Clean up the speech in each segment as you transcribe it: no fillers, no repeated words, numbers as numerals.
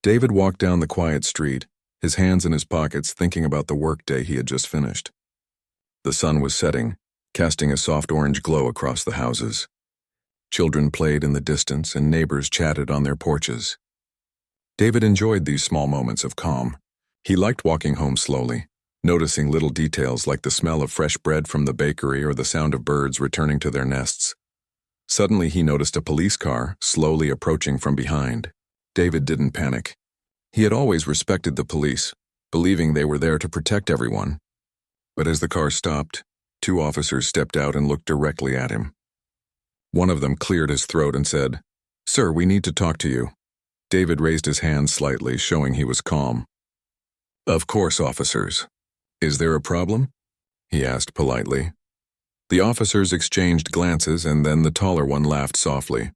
David walked down the quiet street, his hands in his pockets, thinking about the workday he had just finished. The sun was setting, casting a soft orange glow across the houses. Children played in the distance and neighbors chatted on their porches. David enjoyed these small moments of calm. He liked walking home slowly, noticing little details like the smell of fresh bread from the bakery or the sound of birds returning to their nests. Suddenly he noticed a police car slowly approaching from behind. David didn't panic. He had always respected the police, believing they were there to protect everyone. But as the car stopped, two officers stepped out and looked directly at him. One of them cleared his throat and said, "Sir, we need to talk to you." David raised his hand slightly, showing he was calm. "Of course, officers. Is there a problem?" he asked politely. The officers exchanged glances, and then the taller one laughed softly.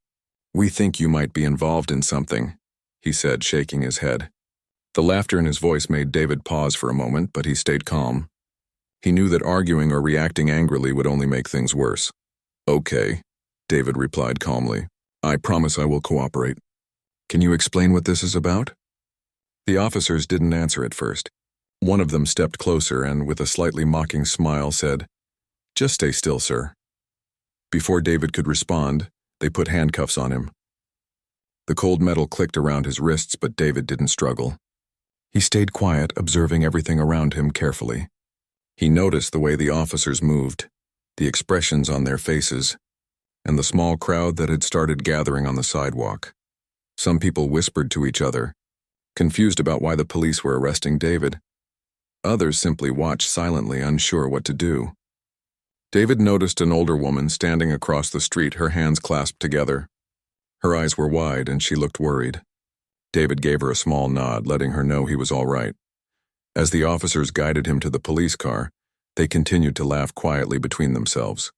"We think you might be involved in something," he said, shaking his head. The laughter in his voice made David pause for a moment, but he stayed calm. He knew that arguing or reacting angrily would only make things worse. "Okay," David replied calmly. "I promise I will cooperate. Can you explain what this is about?" The officers didn't answer at first. One of them stepped closer and, with a slightly mocking smile, said, "Just stay still, sir." Before David could respond, they put handcuffs on him. The cold metal clicked around his wrists, but David didn't struggle. He stayed quiet, observing everything around him carefully. He noticed the way the officers moved, the expressions on their faces, and the small crowd that had started gathering on the sidewalk. Some people whispered to each other, confused about why the police were arresting David. Others simply watched silently, unsure what to do. David noticed an older woman standing across the street, her hands clasped together. Her eyes were wide and she looked worried. David gave her a small nod, letting her know he was all right. As the officers guided him to the police car, they continued to laugh quietly between themselves.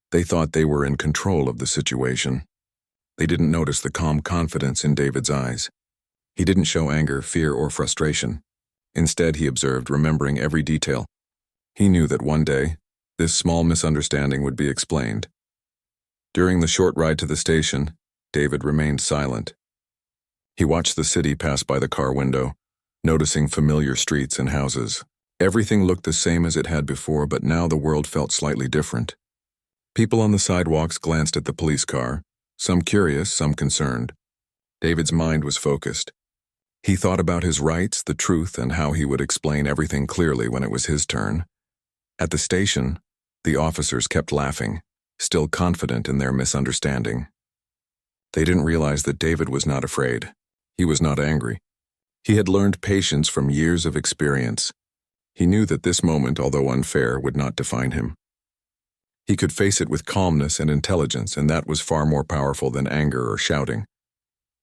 They thought they were in control of the situation. They didn't notice the calm confidence in David's eyes. He didn't show anger, fear, or frustration. Instead, he observed, remembering every detail. He knew that one day, this small misunderstanding would be explained. During the short ride to the station, David remained silent. He watched the city pass by the car window, noticing familiar streets and houses. Everything looked the same as it had before, but now the world felt slightly different. People on the sidewalks glanced at the police car, some curious, some concerned. David's mind was focused. He thought about his rights, the truth, and how he would explain everything clearly when it was his turn. At the station, the officers kept laughing, still confident in their misunderstanding. They didn't realize that David was not afraid. He was not angry. He had learned patience from years of experience. He knew that this moment, although unfair, would not define him. He could face it with calmness and intelligence, and that was far more powerful than anger or shouting.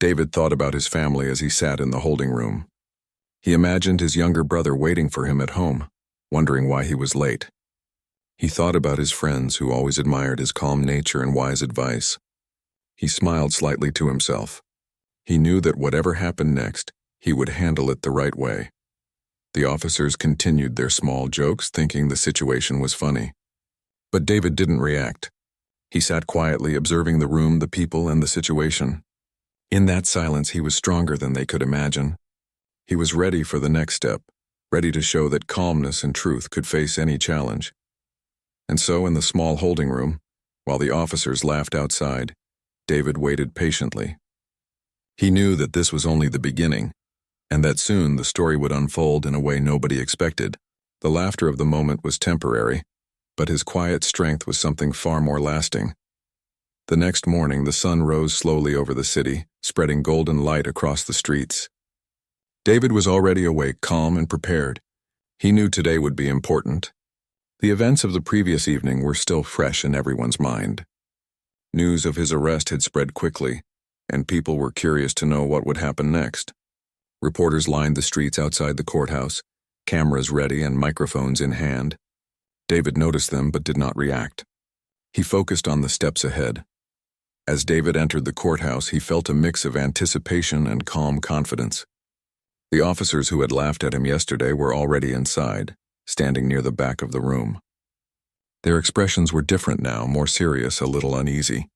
David thought about his family as he sat in the holding room. He imagined his younger brother waiting for him at home, wondering why he was late. He thought about his friends who always admired his calm nature and wise advice. He smiled slightly to himself. He knew that whatever happened next, he would handle it the right way. The officers continued their small jokes, thinking the situation was funny. But David didn't react. He sat quietly, observing the room, the people, and the situation. In that silence, he was stronger than they could imagine. He was ready for the next step, ready to show that calmness and truth could face any challenge. And so, in the small holding room, while the officers laughed outside, David waited patiently. He knew that this was only the beginning, and that soon the story would unfold in a way nobody expected. The laughter of the moment was temporary, but his quiet strength was something far more lasting. The next morning, the sun rose slowly over the city, spreading golden light across the streets. David was already awake, calm and prepared. He knew today would be important. The events of the previous evening were still fresh in everyone's mind. News of his arrest had spread quickly, and people were curious to know what would happen next. Reporters lined the streets outside the courthouse, cameras ready and microphones in hand. David noticed them but did not react. He focused on the steps ahead. As David entered the courthouse, he felt a mix of anticipation and calm confidence. The officers who had laughed at him yesterday were already inside, standing near the back of the room. Their expressions were different now, more serious, a little uneasy.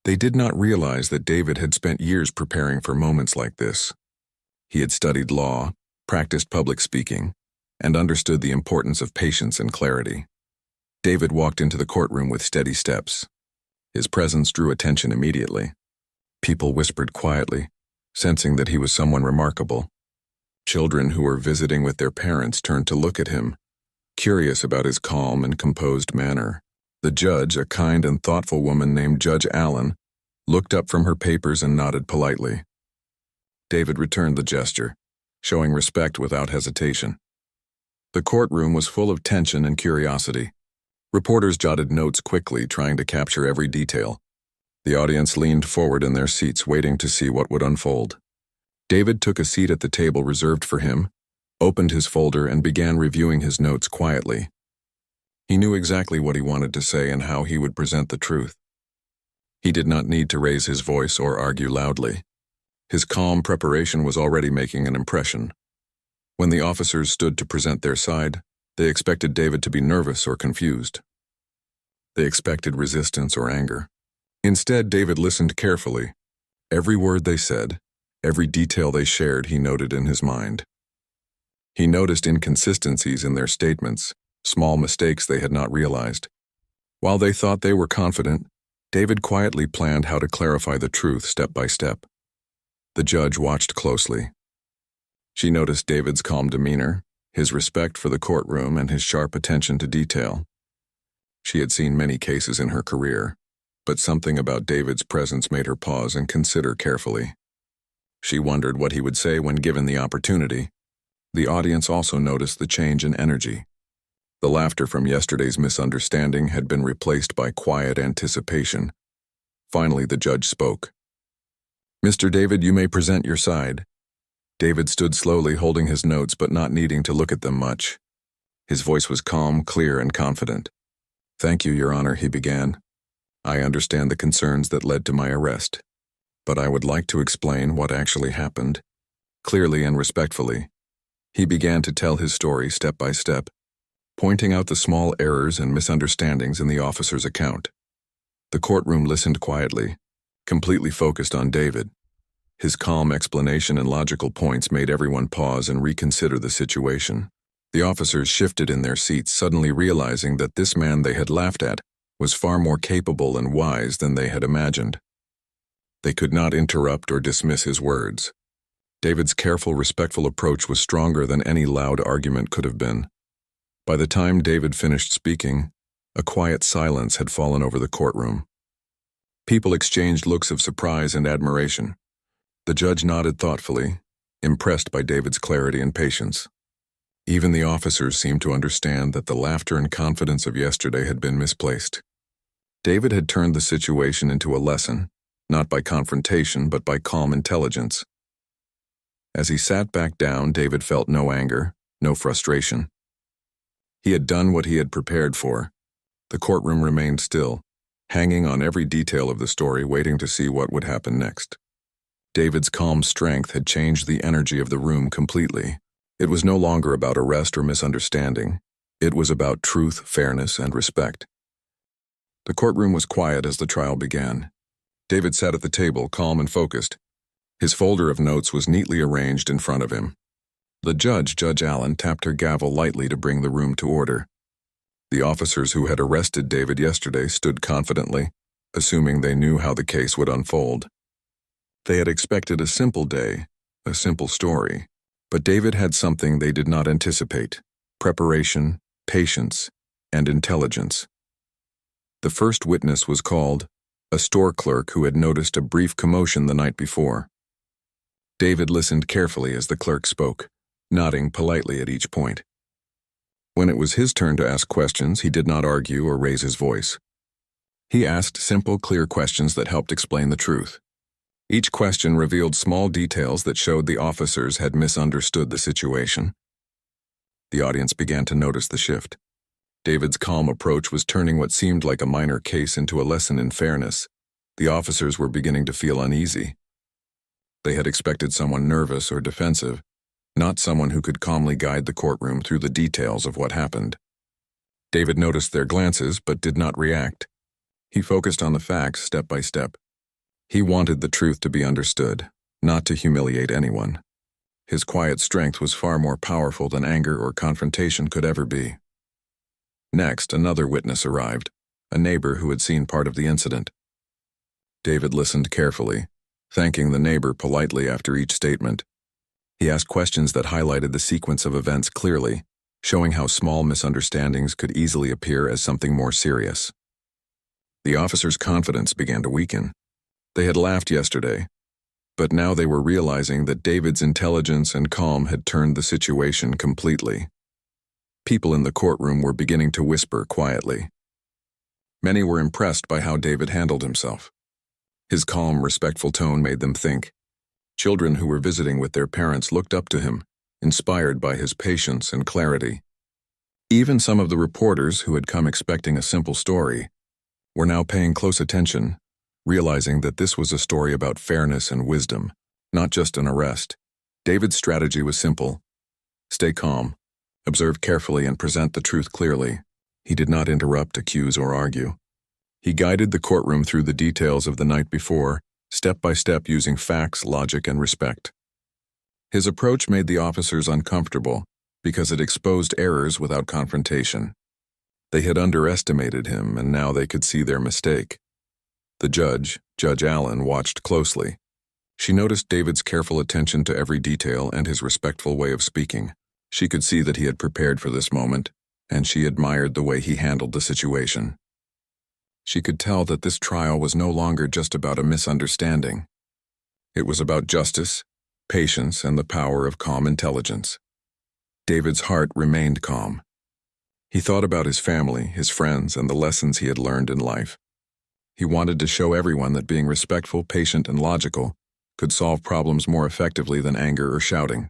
They did not realize that David had spent years preparing for moments like this. He had studied law, practiced public speaking, and understood the importance of patience and clarity. David walked into the courtroom with steady steps. His presence drew attention immediately. People whispered quietly, sensing that he was someone remarkable. Children who were visiting with their parents turned to look at him, curious about his calm and composed manner. The judge, a kind and thoughtful woman named Judge Allen, looked up from her papers and nodded politely. David returned the gesture, showing respect without hesitation. The courtroom was full of tension and curiosity. Reporters jotted notes quickly, trying to capture every detail. The audience leaned forward in their seats, waiting to see what would unfold. David took a seat at the table reserved for him, opened his folder, and began reviewing his notes quietly. He knew exactly what he wanted to say and how he would present the truth. He did not need to raise his voice or argue loudly. His calm preparation was already making an impression. When the officers stood to present their side, they expected David to be nervous or confused. They expected resistance or anger. Instead, David listened carefully. Every word they said, every detail they shared, he noted in his mind. He noticed inconsistencies in their statements, small mistakes they had not realized. While they thought they were confident, David quietly planned how to clarify the truth step by step. The judge watched closely. She noticed David's calm demeanor, his respect for the courtroom, and his sharp attention to detail. She had seen many cases in her career, but something about David's presence made her pause and consider carefully. She wondered what he would say when given the opportunity. The audience also noticed the change in energy. The laughter from yesterday's misunderstanding had been replaced by quiet anticipation. Finally, the judge spoke. "Mr. David, you may present your side." David stood slowly, holding his notes but not needing to look at them much. His voice was calm, clear, and confident. "Thank you, Your Honor," he began. "I understand the concerns that led to my arrest, but I would like to explain what actually happened, clearly and respectfully." He began to tell his story step by step, pointing out the small errors and misunderstandings in the officer's account. The courtroom listened quietly, completely focused on David. His calm explanation and logical points made everyone pause and reconsider the situation. The officers shifted in their seats, suddenly realizing that this man they had laughed at was far more capable and wise than they had imagined. They could not interrupt or dismiss his words. David's careful, respectful approach was stronger than any loud argument could have been. By the time David finished speaking, a quiet silence had fallen over the courtroom. People exchanged looks of surprise and admiration. The judge nodded thoughtfully, impressed by David's clarity and patience. Even the officers seemed to understand that the laughter and confidence of yesterday had been misplaced. David had turned the situation into a lesson, not by confrontation but by calm intelligence. As he sat back down, David felt no anger, no frustration. He had done what he had prepared for. The courtroom remained still, hanging on every detail of the story, waiting to see what would happen next. David's calm strength had changed the energy of the room completely. It was no longer about arrest or misunderstanding. It was about truth, fairness, and respect. The courtroom was quiet as the trial began. David sat at the table, calm and focused. His folder of notes was neatly arranged in front of him. The judge, Judge Allen, tapped her gavel lightly to bring the room to order. The officers who had arrested David yesterday stood confidently, assuming they knew how the case would unfold. They had expected a simple day, a simple story, but David had something they did not anticipate: preparation, patience, and intelligence. The first witness was called, a store clerk who had noticed a brief commotion the night before. David listened carefully as the clerk spoke, nodding politely at each point. When it was his turn to ask questions, he did not argue or raise his voice. He asked simple, clear questions that helped explain the truth. Each question revealed small details that showed the officers had misunderstood the situation. The audience began to notice the shift. David's calm approach was turning what seemed like a minor case into a lesson in fairness. The officers were beginning to feel uneasy. They had expected someone nervous or defensive, not someone who could calmly guide the courtroom through the details of what happened. David noticed their glances but did not react. He focused on the facts step by step. He wanted the truth to be understood, not to humiliate anyone. His quiet strength was far more powerful than anger or confrontation could ever be. Next, another witness arrived, a neighbor who had seen part of the incident. David listened carefully, thanking the neighbor politely after each statement. He asked questions that highlighted the sequence of events clearly, showing how small misunderstandings could easily appear as something more serious. The officer's confidence began to weaken. They had laughed yesterday, but now they were realizing that David's intelligence and calm had turned the situation completely. People in the courtroom were beginning to whisper quietly. Many were impressed by how David handled himself. His calm, respectful tone made them think. Children who were visiting with their parents looked up to him, inspired by his patience and clarity. Even some of the reporters who had come expecting a simple story were now paying close attention, realizing that this was a story about fairness and wisdom, not just an arrest. David's strategy was simple. Stay calm, observe carefully, and present the truth clearly. He did not interrupt, accuse, or argue. He guided the courtroom through the details of the night before, step by step, using facts, logic, and respect. His approach made the officers uncomfortable because it exposed errors without confrontation. They had underestimated him, and now they could see their mistake. The judge, Judge Allen, watched closely. She noticed David's careful attention to every detail and his respectful way of speaking. She could see that he had prepared for this moment, and she admired the way he handled the situation. She could tell that this trial was no longer just about a misunderstanding. It was about justice, patience, and the power of calm intelligence. David's heart remained calm. He thought about his family, his friends, and the lessons he had learned in life. He wanted to show everyone that being respectful, patient, and logical could solve problems more effectively than anger or shouting.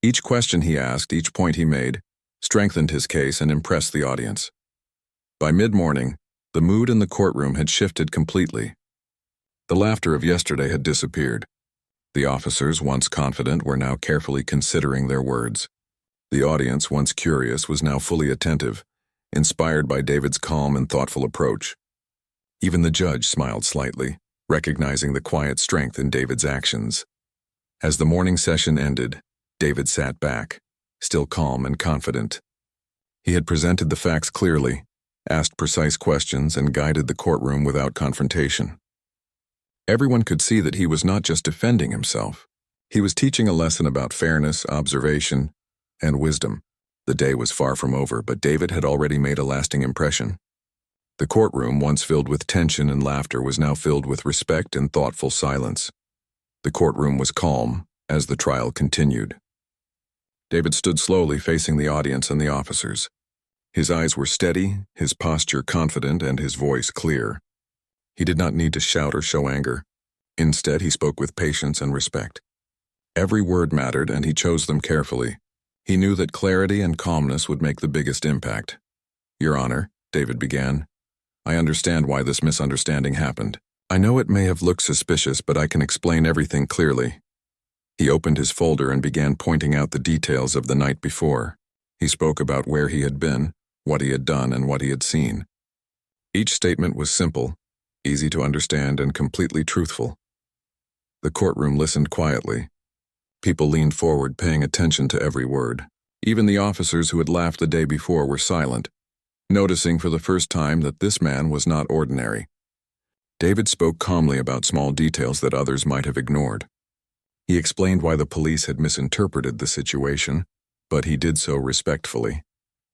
Each question he asked, each point he made, strengthened his case and impressed the audience. By mid-morning, the mood in the courtroom had shifted completely. The laughter of yesterday had disappeared. The officers, once confident, were now carefully considering their words. The audience, once curious, was now fully attentive, inspired by David's calm and thoughtful approach. Even the judge smiled slightly, recognizing the quiet strength in David's actions. As the morning session ended, David sat back, still calm and confident. He had presented the facts clearly, asked precise questions, and guided the courtroom without confrontation. Everyone could see that he was not just defending himself. He was teaching a lesson about fairness, observation, and wisdom. The day was far from over, but David had already made a lasting impression. The courtroom, once filled with tension and laughter, was now filled with respect and thoughtful silence. The courtroom was calm as the trial continued. David stood slowly, facing the audience and the officers. His eyes were steady, his posture confident, and his voice clear. He did not need to shout or show anger. Instead, he spoke with patience and respect. Every word mattered, and he chose them carefully. He knew that clarity and calmness would make the biggest impact. "Your Honor," David began, "I understand why this misunderstanding happened. I know it may have looked suspicious, but I can explain everything clearly." He opened his folder and began pointing out the details of the night before. He spoke about where he had been, what he had done, and what he had seen. Each statement was simple, easy to understand, and completely truthful. The courtroom listened quietly. People leaned forward, paying attention to every word. Even the officers who had laughed the day before were silent, noticing for the first time that this man was not ordinary. David spoke calmly about small details that others might have ignored. He explained why the police had misinterpreted the situation, but he did so respectfully.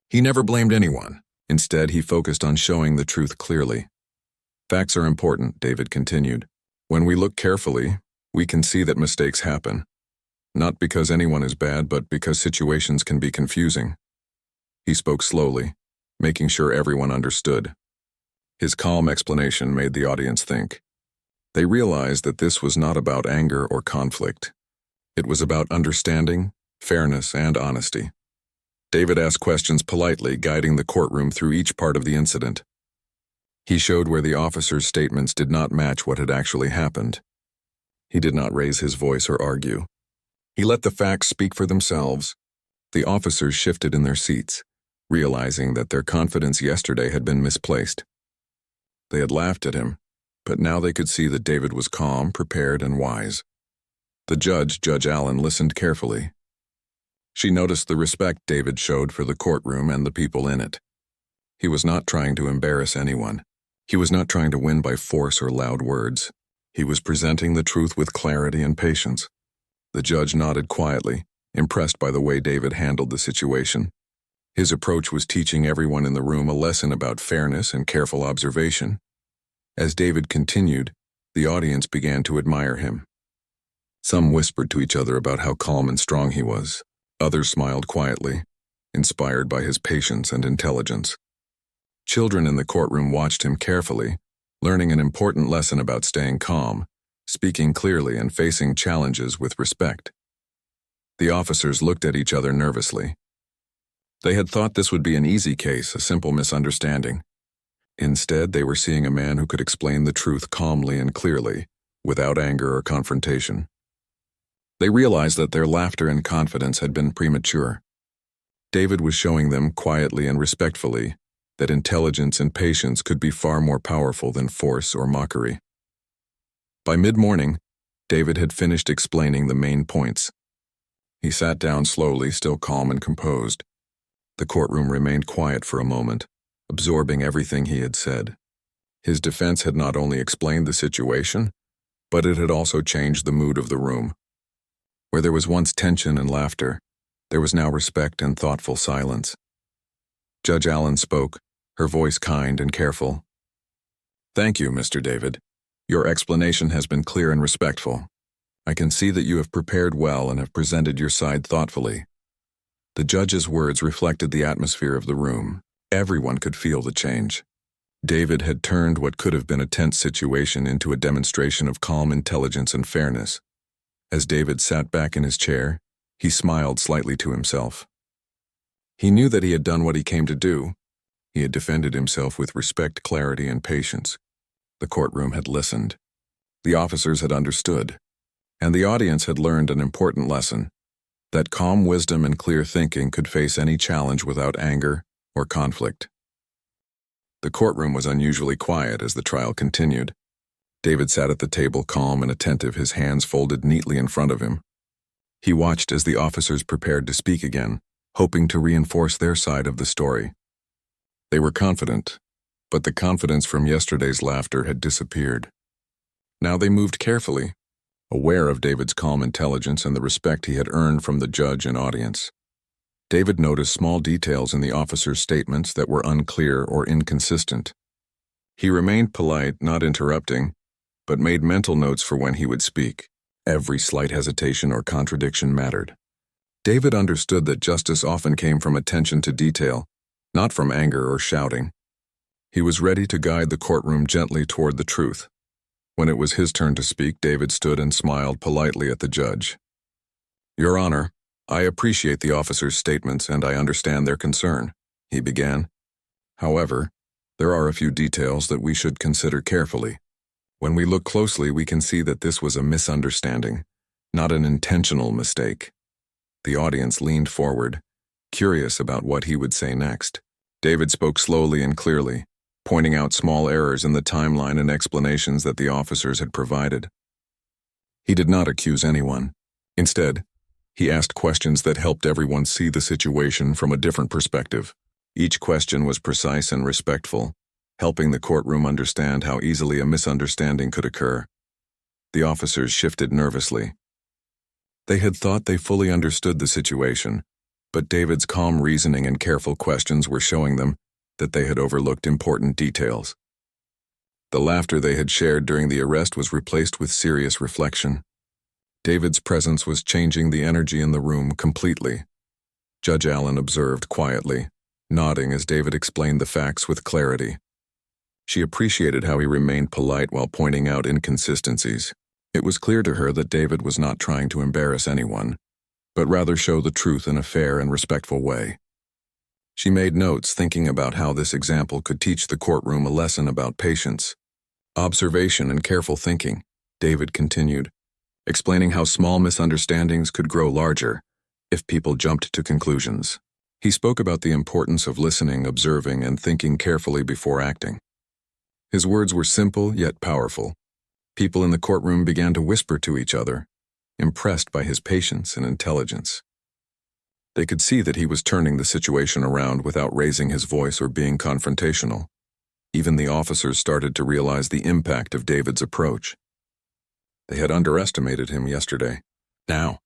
He never blamed anyone. Instead, he focused on showing the truth clearly. "Facts are important," David continued. "When we look carefully, we can see that mistakes happen. Not because anyone is bad, but because situations can be confusing." He spoke slowly, making sure everyone understood. His calm explanation made the audience think. They realized that this was not about anger or conflict. It was about understanding, fairness, and honesty. David asked questions politely, guiding the courtroom through each part of the incident. He showed where the officers' statements did not match what had actually happened. He did not raise his voice or argue. He let the facts speak for themselves. The officers shifted in their seats, realizing that their confidence yesterday had been misplaced. They had laughed at him, but now they could see that David was calm, prepared, and wise. The judge, Judge Allen, listened carefully. She noticed the respect David showed for the courtroom and the people in it. He was not trying to embarrass anyone. He was not trying to win by force or loud words. He was presenting the truth with clarity and patience. The judge nodded quietly, impressed by the way David handled the situation. His approach was teaching everyone in the room a lesson about fairness and careful observation. As David continued, the audience began to admire him. Some whispered to each other about how calm and strong he was. Others smiled quietly, inspired by his patience and intelligence. Children in the courtroom watched him carefully, learning an important lesson about staying calm, speaking clearly, and facing challenges with respect. The officers looked at each other nervously. They had thought this would be an easy case, a simple misunderstanding. Instead, they were seeing a man who could explain the truth calmly and clearly, without anger or confrontation. They realized that their laughter and confidence had been premature. David was showing them quietly and respectfully that intelligence and patience could be far more powerful than force or mockery. By mid-morning, David had finished explaining the main points. He sat down slowly, still calm and composed. The courtroom remained quiet for a moment, absorbing everything he had said. His defense had not only explained the situation, but it had also changed the mood of the room. Where there was once tension and laughter, there was now respect and thoughtful silence. Judge Allen spoke, her voice kind and careful. "Thank you, Mr. David. Your explanation has been clear and respectful. I can see that you have prepared well and have presented your side thoughtfully." The judge's words reflected the atmosphere of the room. Everyone could feel the change. David had turned what could have been a tense situation into a demonstration of calm intelligence and fairness. As David sat back in his chair, he smiled slightly to himself. He knew that he had done what he came to do. He had defended himself with respect, clarity, and patience. The courtroom had listened. The officers had understood. And the audience had learned an important lesson: that calm wisdom and clear thinking could face any challenge without anger or conflict. The courtroom was unusually quiet as the trial continued. David sat at the table calm and attentive, his hands folded neatly in front of him. He watched as the officers prepared to speak again, hoping to reinforce their side of the story. They were confident, but the confidence from yesterday's laughter had disappeared. Now they moved carefully, aware of David's calm intelligence and the respect he had earned from the judge and audience. David noticed small details in the officers' statements that were unclear or inconsistent. He remained polite, not interrupting, but made mental notes for when he would speak. Every slight hesitation or contradiction mattered. David understood that justice often came from attention to detail, not from anger or shouting. He was ready to guide the courtroom gently toward the truth. When it was his turn to speak, David stood and smiled politely at the judge. "Your Honor, I appreciate the officers' statements and I understand their concern," he began. "However, there are a few details that we should consider carefully. When we look closely, we can see that this was a misunderstanding, not an intentional mistake." The audience leaned forward, curious about what he would say next. David spoke slowly and clearly, pointing out small errors in the timeline and explanations that the officers had provided. He did not accuse anyone. Instead, he asked questions that helped everyone see the situation from a different perspective. Each question was precise and respectful, helping the courtroom understand how easily a misunderstanding could occur. The officers shifted nervously. They had thought they fully understood the situation, but David's calm reasoning and careful questions were showing them that they had overlooked important details. The laughter they had shared during the arrest was replaced with serious reflection. David's presence was changing the energy in the room completely. Judge Allen observed quietly, nodding as David explained the facts with clarity. She appreciated how he remained polite while pointing out inconsistencies. It was clear to her that David was not trying to embarrass anyone, but rather show the truth in a fair and respectful way. She made notes, thinking about how this example could teach the courtroom a lesson about patience, observation, and careful thinking. David continued, explaining how small misunderstandings could grow larger if people jumped to conclusions. He spoke about the importance of listening, observing, and thinking carefully before acting. His words were simple yet powerful. People in the courtroom began to whisper to each other, impressed by his patience and intelligence. They could see that he was turning the situation around without raising his voice or being confrontational. Even the officers started to realize the impact of David's approach. They had underestimated him yesterday. Now,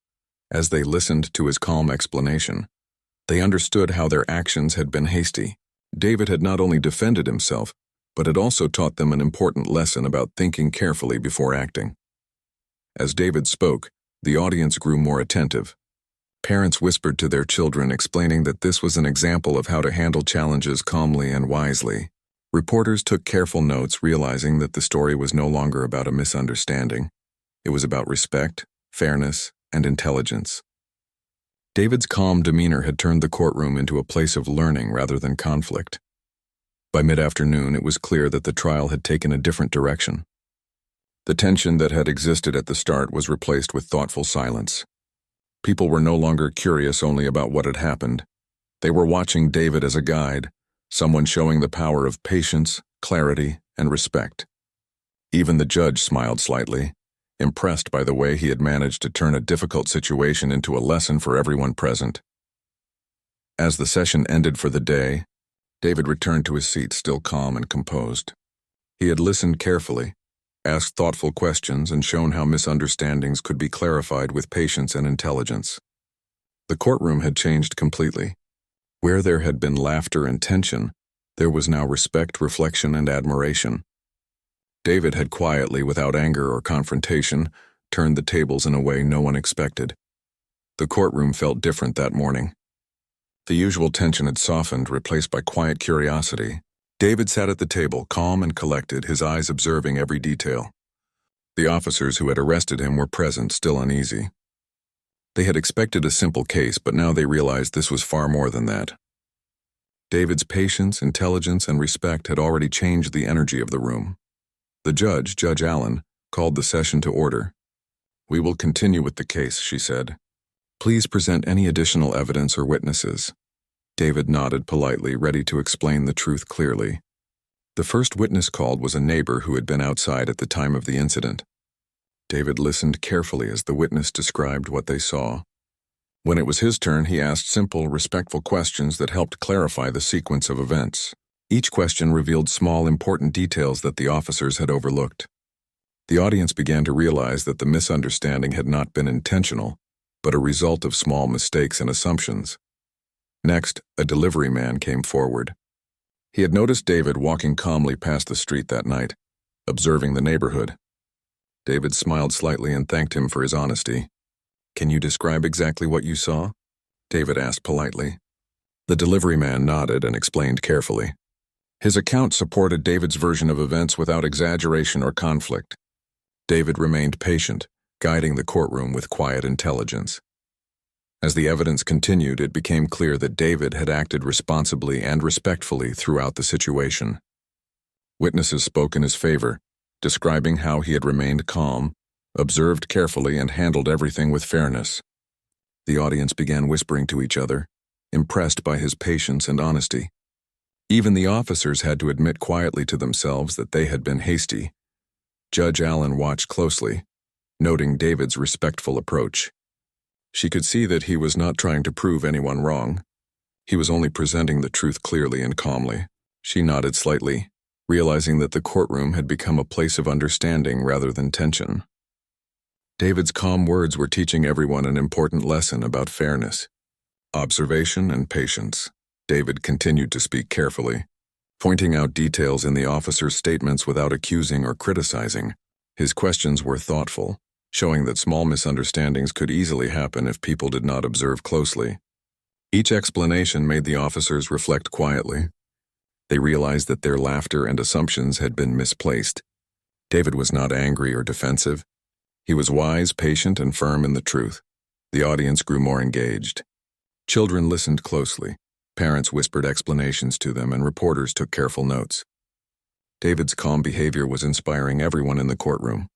as they listened to his calm explanation, they understood how their actions had been hasty. David had not only defended himself, but had also taught them an important lesson about thinking carefully before acting. As David spoke, the audience grew more attentive. Parents whispered to their children, explaining that this was an example of how to handle challenges calmly and wisely. Reporters took careful notes, realizing that the story was no longer about a misunderstanding. It was about respect, fairness, and intelligence. David's calm demeanor had turned the courtroom into a place of learning rather than conflict. By mid-afternoon, it was clear that the trial had taken a different direction. The tension that had existed at the start was replaced with thoughtful silence. People were no longer curious only about what had happened. They were watching David as a guide, someone showing the power of patience, clarity, and respect. Even the judge smiled slightly, impressed by the way he had managed to turn a difficult situation into a lesson for everyone present. As the session ended for the day, David returned to his seat, still calm and composed. He had listened carefully, asked thoughtful questions, and shown how misunderstandings could be clarified with patience and intelligence. The courtroom had changed completely. Where there had been laughter and tension, there was now respect, reflection, and admiration. David had quietly, without anger or confrontation, turned the tables in a way no one expected. The courtroom felt different that morning. The usual tension had softened, replaced by quiet curiosity. David sat at the table, calm and collected, his eyes observing every detail. The officers who had arrested him were present, still uneasy. They had expected a simple case, but now they realized this was far more than that. David's patience, intelligence, and respect had already changed the energy of the room. The judge, Judge Allen, called the session to order. "We will continue with the case," she said. "Please present any additional evidence or witnesses." David nodded politely, ready to explain the truth clearly. The first witness called was a neighbor who had been outside at the time of the incident. David listened carefully as the witness described what they saw. When it was his turn, he asked simple, respectful questions that helped clarify the sequence of events. Each question revealed small, important details that the officers had overlooked. The audience began to realize that the misunderstanding had not been intentional, but a result of small mistakes and assumptions. Next, a delivery man came forward. He had noticed David walking calmly past the street that night, observing the neighborhood. David smiled slightly and thanked him for his honesty. "Can you describe exactly what you saw?" David asked politely. The delivery man nodded and explained carefully. His account supported David's version of events without exaggeration or conflict. David remained patient, guiding the courtroom with quiet intelligence. As the evidence continued, it became clear that David had acted responsibly and respectfully throughout the situation. Witnesses spoke in his favor, describing how he had remained calm, observed carefully, and handled everything with fairness. The audience began whispering to each other, impressed by his patience and honesty. Even the officers had to admit quietly to themselves that they had been hasty. Judge Allen watched closely, noting David's respectful approach. She could see that he was not trying to prove anyone wrong. He was only presenting the truth clearly and calmly. She nodded slightly, realizing that the courtroom had become a place of understanding rather than tension. David's calm words were teaching everyone an important lesson about fairness, observation, and patience. David continued to speak carefully, pointing out details in the officer's statements without accusing or criticizing. His questions were thoughtful, showing that small misunderstandings could easily happen if people did not observe closely. Each explanation made the officers reflect quietly. They realized that their laughter and assumptions had been misplaced. David was not angry or defensive. He was wise, patient, and firm in the truth. The audience grew more engaged. Children listened closely. Parents whispered explanations to them, and reporters took careful notes. David's calm behavior was inspiring everyone in the courtroom.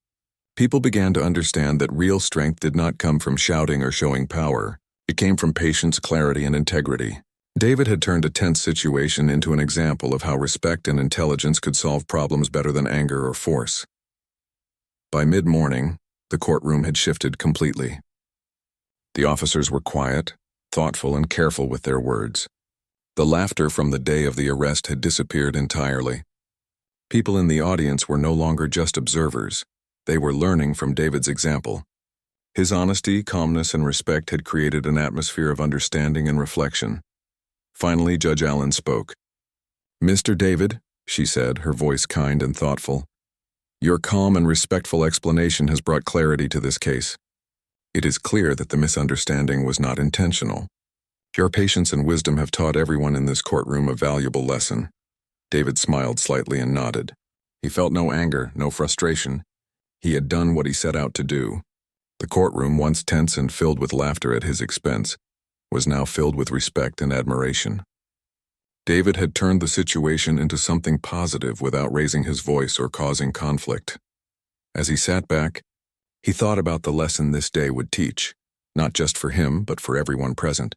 People began to understand that real strength did not come from shouting or showing power. It came from patience, clarity, and integrity. David had turned a tense situation into an example of how respect and intelligence could solve problems better than anger or force. By mid-morning, The courtroom had shifted completely. The officers were quiet, thoughtful, and careful with their words. The laughter from the day of the arrest had disappeared entirely. People in the audience were no longer just observers. They were learning from David's example. His honesty, calmness, and respect had created an atmosphere of understanding and reflection. Finally, Judge Allen spoke. "Mr. David," she said, her voice kind and thoughtful, "your calm and respectful explanation has brought clarity to this case. It is clear that the misunderstanding was not intentional. Your patience and wisdom have taught everyone in this courtroom a valuable lesson." David smiled slightly and nodded. He felt no anger, no frustration. He had done what he set out to do. The courtroom, once tense and filled with laughter at his expense, was now filled with respect and admiration. David had turned the situation into something positive without raising his voice or causing conflict. As he sat back, he thought about the lesson this day would teach, not just for him, but for everyone present.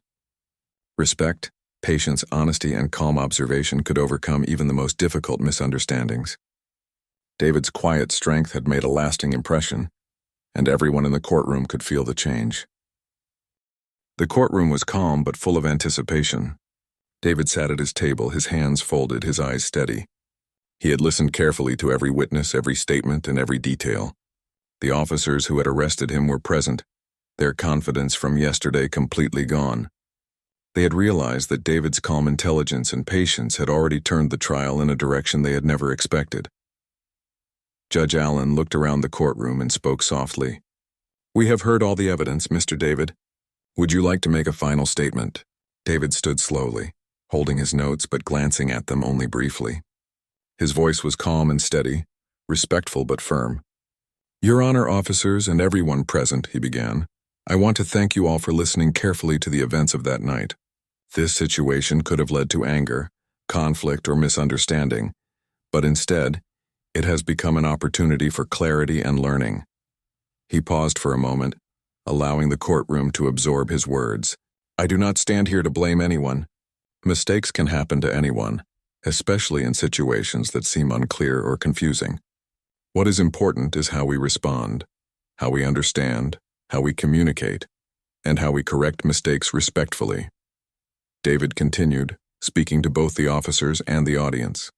Respect, patience, honesty, and calm observation could overcome even the most difficult misunderstandings. David's quiet strength had made a lasting impression, and everyone in the courtroom could feel the change. The courtroom was calm but full of anticipation. David sat at his table, his hands folded, his eyes steady. He had listened carefully to every witness, every statement, and every detail. The officers who had arrested him were present, their confidence from yesterday completely gone. They had realized that David's calm intelligence and patience had already turned the trial in a direction they had never expected. Judge Allen looked around the courtroom and spoke softly. "We have heard all the evidence, Mr. David. Would you like to make a final statement?" David stood slowly, holding his notes but glancing at them only briefly. His voice was calm and steady, respectful but firm. "Your Honor, officers, and everyone present," he began, "I want to thank you all for listening carefully to the events of that night. This situation could have led to anger, conflict, or misunderstanding, but instead, it has become an opportunity for clarity and learning." He paused for a moment, allowing the courtroom to absorb his words. "I do not stand here to blame anyone. Mistakes can happen to anyone, especially in situations that seem unclear or confusing. What is important is how we respond, how we understand, how we communicate, and how we correct mistakes respectfully." David continued, speaking to both the officers and the audience.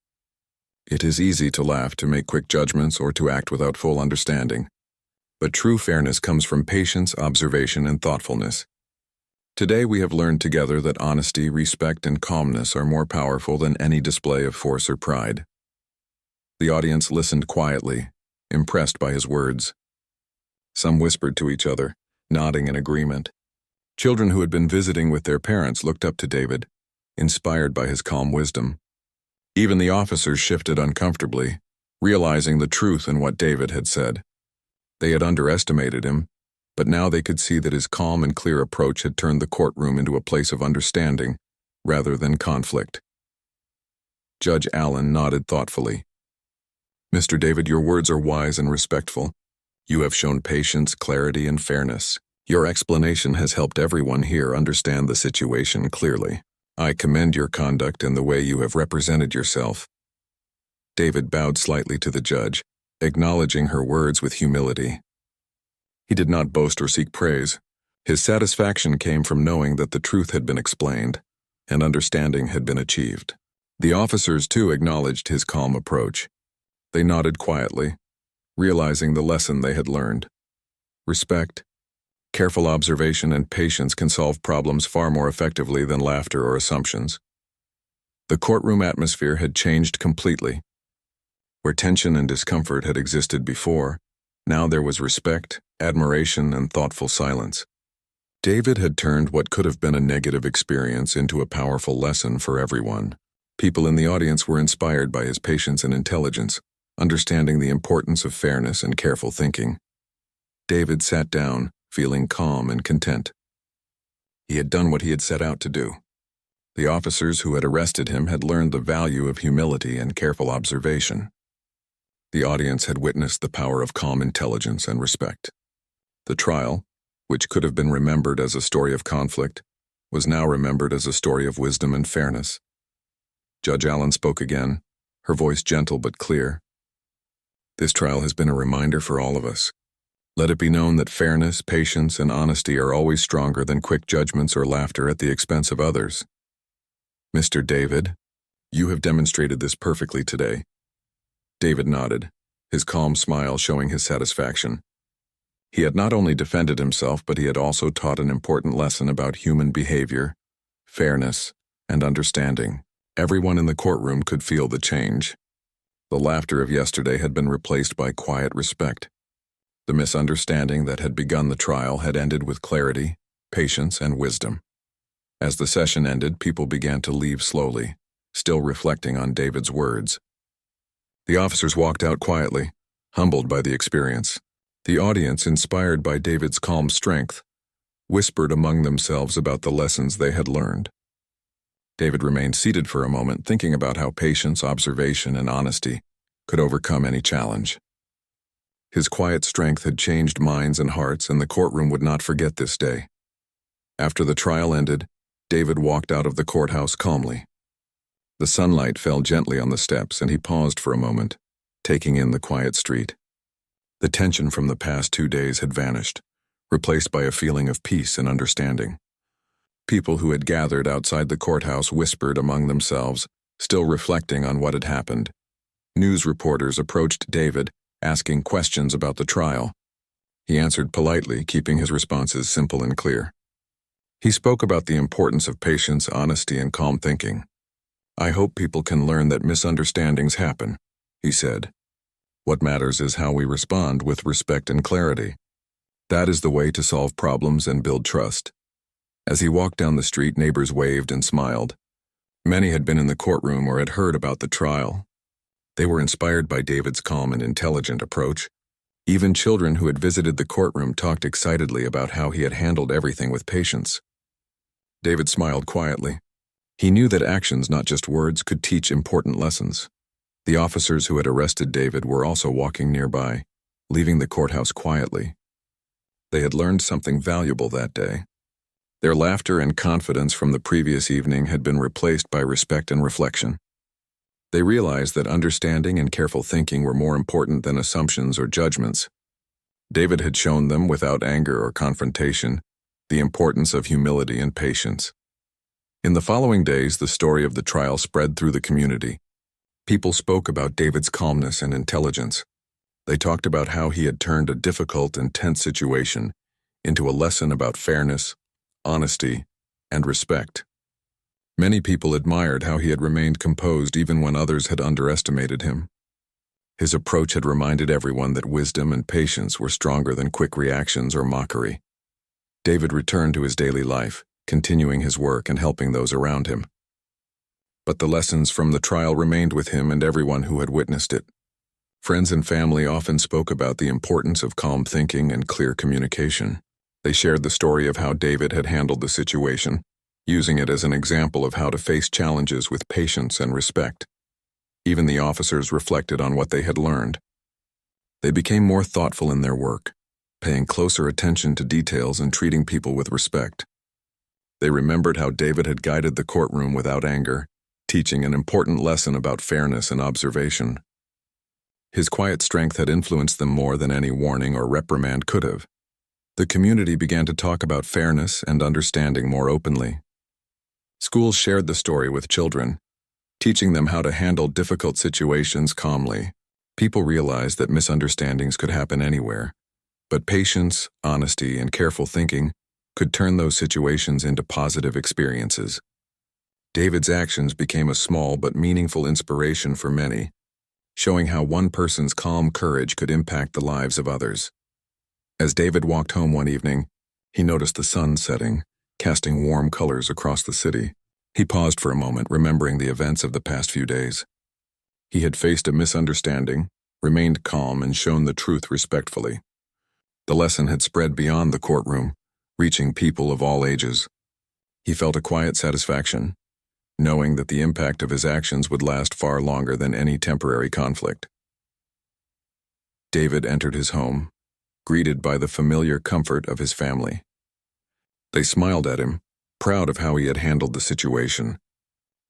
"It is easy to laugh, to make quick judgments, or to act without full understanding. But true fairness comes from patience, observation, and thoughtfulness. Today we have learned together that honesty, respect, and calmness are more powerful than any display of force or pride." The audience listened quietly, impressed by his words. Some whispered to each other, nodding in agreement. Children who had been visiting with their parents looked up to David, inspired by his calm wisdom. Even the officers shifted uncomfortably, realizing the truth in what David had said. They had underestimated him, but now they could see that his calm and clear approach had turned the courtroom into a place of understanding, rather than conflict. Judge Allen nodded thoughtfully. "Mr. David, your words are wise and respectful. You have shown patience, clarity, and fairness. Your explanation has helped everyone here understand the situation clearly. I commend your conduct and the way you have represented yourself." David bowed slightly to the judge, acknowledging her words with humility. He did not boast or seek praise. His satisfaction came from knowing that the truth had been explained, and understanding had been achieved. The officers, too, acknowledged his calm approach. They nodded quietly, realizing the lesson they had learned. Respect, careful observation, and patience can solve problems far more effectively than laughter or assumptions. The courtroom atmosphere had changed completely. Where tension and discomfort had existed before, now there was respect, admiration, and thoughtful silence. David had turned what could have been a negative experience into a powerful lesson for everyone. People in the audience were inspired by his patience and intelligence, understanding the importance of fairness and careful thinking. David sat down, feeling calm and content. He had done what he had set out to do. The officers who had arrested him had learned the value of humility and careful observation. The audience had witnessed the power of calm intelligence and respect. The trial, which could have been remembered as a story of conflict, was now remembered as a story of wisdom and fairness. Judge Allen spoke again, her voice gentle but clear. "This trial has been a reminder for all of us. Let it be known that fairness, patience, and honesty are always stronger than quick judgments or laughter at the expense of others. Mr. David, you have demonstrated this perfectly today. David nodded, his calm smile showing his satisfaction. He had not only defended himself, but he had also taught an important lesson about human behavior, fairness, and understanding. Everyone in the courtroom could feel the change. The laughter of yesterday had been replaced by quiet respect. The misunderstanding that had begun the trial had ended with clarity, patience, and wisdom. As the session ended, people began to leave slowly, still reflecting on David's words. The officers walked out quietly, humbled by the experience. The audience, inspired by David's calm strength, whispered among themselves about the lessons they had learned. David remained seated for a moment, thinking about how patience, observation, and honesty could overcome any challenge. His quiet strength had changed minds and hearts, and the courtroom would not forget this day. After the trial ended, David walked out of the courthouse calmly. The sunlight fell gently on the steps, and he paused for a moment, taking in the quiet street. The tension from the past 2 days had vanished, replaced by a feeling of peace and understanding. People who had gathered outside the courthouse whispered among themselves, still reflecting on what had happened. News reporters approached David, asking questions about the trial. He answered politely, keeping his responses simple and clear. He spoke about the importance of patience, honesty, and calm thinking. "I hope people can learn that misunderstandings happen," he said. "What matters is how we respond with respect and clarity. That is the way to solve problems and build trust." As he walked down the street, neighbors waved and smiled. Many had been in the courtroom or had heard about the trial. They were inspired by David's calm and intelligent approach. Even children who had visited the courtroom talked excitedly about how he had handled everything with patience. David smiled quietly. He knew that actions, not just words, could teach important lessons. The officers who had arrested David were also walking nearby, leaving the courthouse quietly. They had learned something valuable that day. Their laughter and confidence from the previous evening had been replaced by respect and reflection. They realized that understanding and careful thinking were more important than assumptions or judgments. David had shown them, without anger or confrontation, the importance of humility and patience. In the following days, the story of the trial spread through the community. People spoke about David's calmness and intelligence. They talked about how he had turned a difficult and tense situation into a lesson about fairness, honesty, and respect. Many people admired how he had remained composed even when others had underestimated him. His approach had reminded everyone that wisdom and patience were stronger than quick reactions or mockery. David returned to his daily life, continuing his work and helping those around him. But the lessons from the trial remained with him and everyone who had witnessed it. Friends and family often spoke about the importance of calm thinking and clear communication. They shared the story of how David had handled the situation, using it as an example of how to face challenges with patience and respect. Even the officers reflected on what they had learned. They became more thoughtful in their work, paying closer attention to details and treating people with respect. They remembered how David had guided the courtroom without anger, teaching an important lesson about fairness and observation. His quiet strength had influenced them more than any warning or reprimand could have. The community began to talk about fairness and understanding more openly. Schools shared the story with children, teaching them how to handle difficult situations calmly. People realized that misunderstandings could happen anywhere, but patience, honesty, and careful thinking could turn those situations into positive experiences. David's actions became a small but meaningful inspiration for many, showing how one person's calm courage could impact the lives of others. As David walked home one evening, he noticed the sun setting, casting warm colors across the city. He paused for a moment, remembering the events of the past few days. He had faced a misunderstanding, remained calm, and shown the truth respectfully. The lesson had spread beyond the courtroom, reaching people of all ages. He felt a quiet satisfaction, knowing that the impact of his actions would last far longer than any temporary conflict. David entered his home, greeted by the familiar comfort of his family. They smiled at him, proud of how he had handled the situation.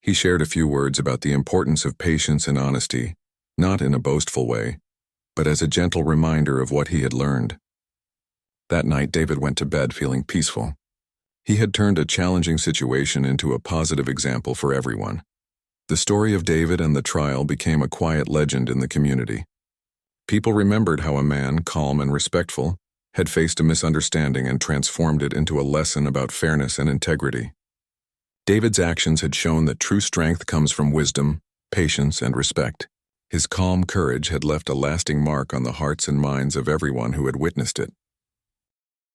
He shared a few words about the importance of patience and honesty, not in a boastful way, but as a gentle reminder of what he had learned. That night, David went to bed feeling peaceful. He had turned a challenging situation into a positive example for everyone. The story of David and the trial became a quiet legend in the community. People remembered how a man, calm and respectful, had faced a misunderstanding and transformed it into a lesson about fairness and integrity. David's actions had shown that true strength comes from wisdom, patience, and respect. His calm courage had left a lasting mark on the hearts and minds of everyone who had witnessed it.